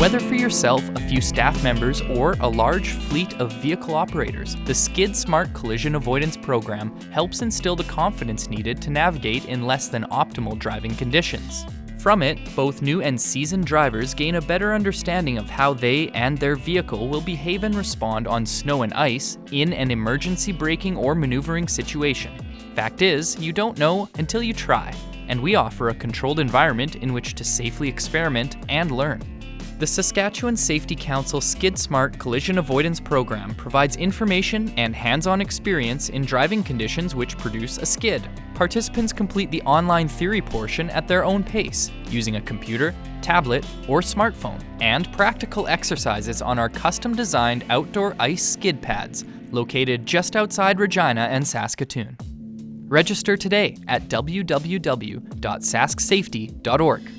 Whether for yourself, a few staff members, or a large fleet of vehicle operators, the Skid Smart Collision Avoidance program helps instill the confidence needed to navigate in less than optimal driving conditions. From it, both new and seasoned drivers gain a better understanding of how they and their vehicle will behave and respond on snow and ice in an emergency braking or maneuvering situation. Fact is, you don't know until you try, and we offer a controlled environment in which to safely experiment and learn. The Saskatchewan Safety Council Skid Smart Collision Avoidance Program provides information and hands-on experience in driving conditions which produce a skid. Participants complete the online theory portion at their own pace, using a computer, tablet, or smartphone, and practical exercises on our custom-designed outdoor ice skid pads, located just outside Regina and Saskatoon. Register today at www.sasksafety.org.